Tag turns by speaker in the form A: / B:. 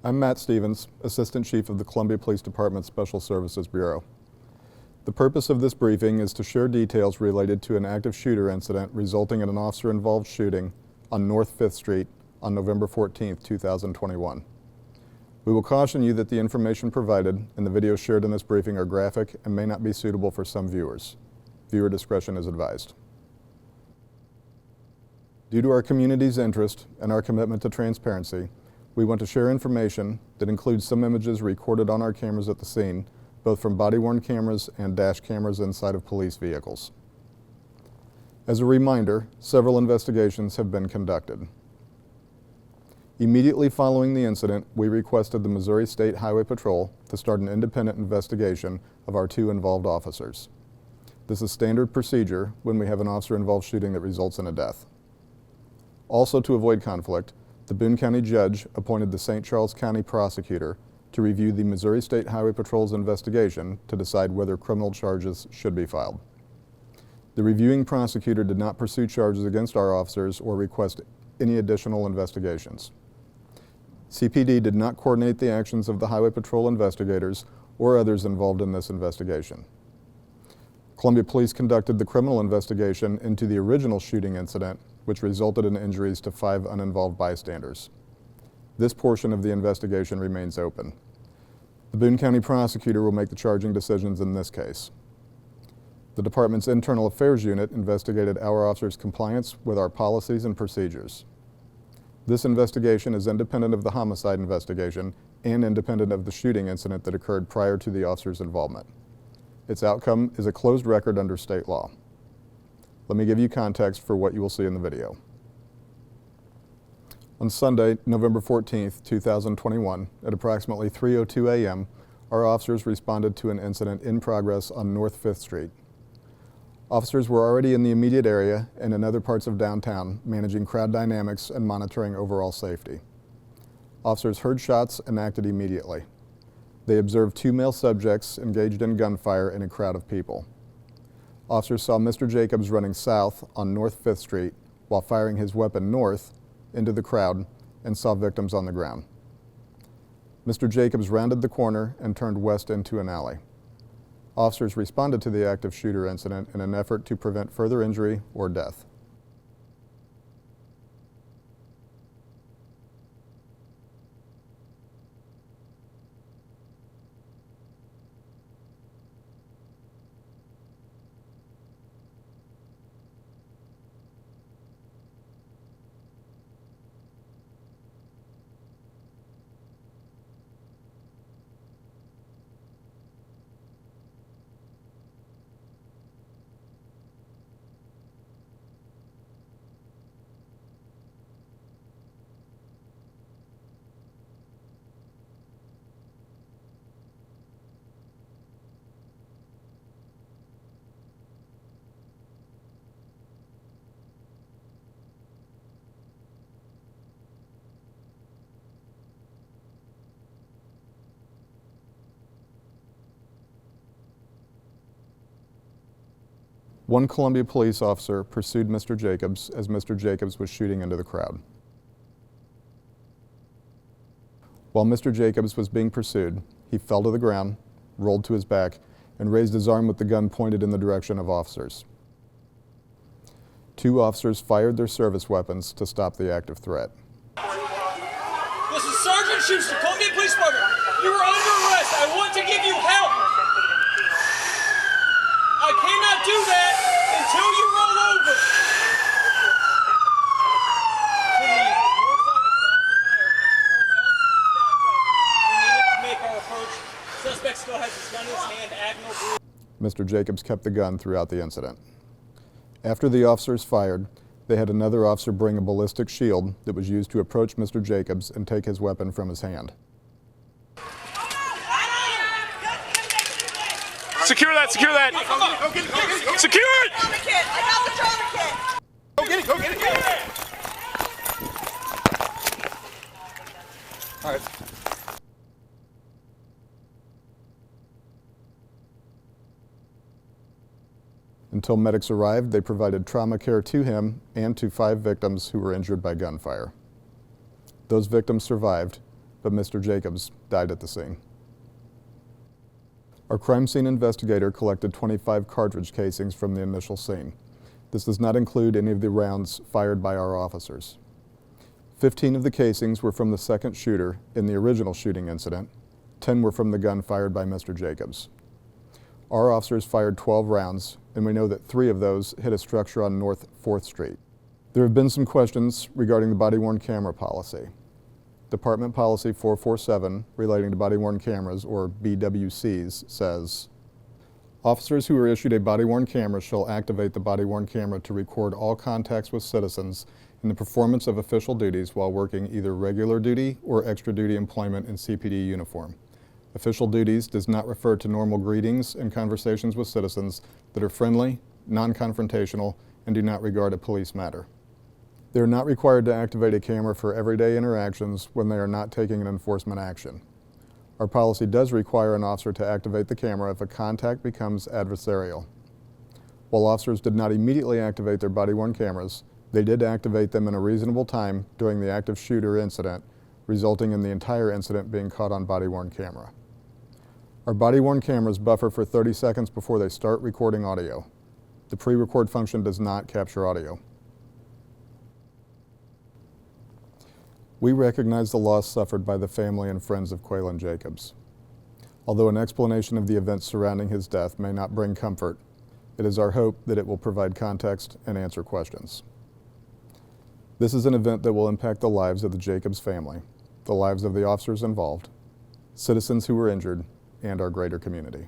A: I'm Matt Stevens, Assistant Chief of the Columbia Police Department Special Services Bureau. The purpose of this briefing is to share details related to an active shooter incident resulting in an officer-involved shooting on North 5th Street on November 14, 2021. We will caution you that the information provided and the videos shared in this briefing are graphic and may not be suitable for some viewers. Viewer discretion is advised. Due to our community's interest and our commitment to transparency, we want to share information that includes some images recorded on our cameras at the scene, both from body-worn cameras and dash cameras inside of police vehicles. As a reminder, several investigations have been conducted. Immediately following the incident, we requested the Missouri State Highway Patrol to start an independent investigation of our two involved officers. This is standard procedure when we have an officer-involved shooting that results in a death. Also, to avoid conflict, the Boone County judge appointed the St. Charles County prosecutor to review the Missouri State Highway Patrol's investigation to decide whether criminal charges should be filed. The reviewing prosecutor did not pursue charges against our officers or request any additional investigations. CPD did not coordinate the actions of the Highway Patrol investigators or others involved in this investigation. Columbia Police conducted the criminal investigation into the original shooting incident, which resulted in injuries to 5 uninvolved bystanders. This portion of the investigation remains open. The Boone County prosecutor will make the charging decisions in this case. The department's Internal Affairs Unit investigated our officers' compliance with our policies and procedures. This investigation is independent of the homicide investigation and independent of the shooting incident that occurred prior to the officer's involvement. Its outcome is a closed record under state law. Let me give you context for what you will see in the video. On Sunday, November 14th, 2021, at approximately 3:02 a.m., our officers responded to an incident in progress on North 5th Street. Officers were already in the immediate area and in other parts of downtown, managing crowd dynamics and monitoring overall safety. Officers heard shots and acted immediately. They observed 2 male subjects engaged in gunfire in a crowd of people. Officers saw Mr. Jacobs running south on North 5th Street while firing his weapon north into the crowd and saw victims on the ground. Mr. Jacobs rounded the corner and turned west into an alley. Officers responded to the active shooter incident in an effort to prevent further injury or death. One Columbia police officer pursued Mr. Jacobs as Mr. Jacobs was shooting into the crowd. While Mr. Jacobs was being pursued, he fell to the ground, rolled to his back, and raised his arm with the gun pointed in the direction of officers. 2 officers fired their service weapons to stop the active threat.
B: This is Sergeant Schuster, Columbia Police Department. You are under arrest. I want to give you help. I cannot do that until you roll over. We need to make our approach. Suspect still has his gun in his hand. Admiral.
A: Mr. Jacobs kept the gun throughout the incident. After the officers fired, they had another officer bring a ballistic shield that was used to approach Mr. Jacobs and take his weapon from his hand.
C: Secure that, secure that.
B: Go get it.
C: Secure it!
B: I got the tourniquet. Go get it, go get it.
A: All right. Until medics arrived, they provided trauma care to him and to 5 victims who were injured by gunfire. Those victims survived, but Mr. Jacobs died at the scene. Our crime scene investigator collected 25 cartridge casings from the initial scene. This does not include any of the rounds fired by our officers. 15 of the casings were from the second shooter in the original shooting incident. 10 were from the gun fired by Mr. Jacobs. Our officers fired 12 rounds, and we know that 3 of those hit a structure on North 4th Street. There have been some questions regarding the body-worn camera policy. Department Policy 447, relating to body-worn cameras, or BWCs, says, officers who are issued a body-worn camera shall activate the body-worn camera to record all contacts with citizens in the performance of official duties while working either regular duty or extra duty employment in CPD uniform. Official duties does not refer to normal greetings and conversations with citizens that are friendly, non-confrontational, and do not regard a police matter. They are not required to activate a camera for everyday interactions when they are not taking an enforcement action. Our policy does require an officer to activate the camera if a contact becomes adversarial. While officers did not immediately activate their body-worn cameras, they did activate them in a reasonable time during the active shooter incident, resulting in the entire incident being caught on body-worn camera. Our body-worn cameras buffer for 30 seconds before they start recording audio. The pre-record function does not capture audio. We recognize the loss suffered by the family and friends of Quaylen Jacobs. Although an explanation of the events surrounding his death may not bring comfort, it is our hope that it will provide context and answer questions. This is an event that will impact the lives of the Jacobs family, the lives of the officers involved, citizens who were injured, and our greater community.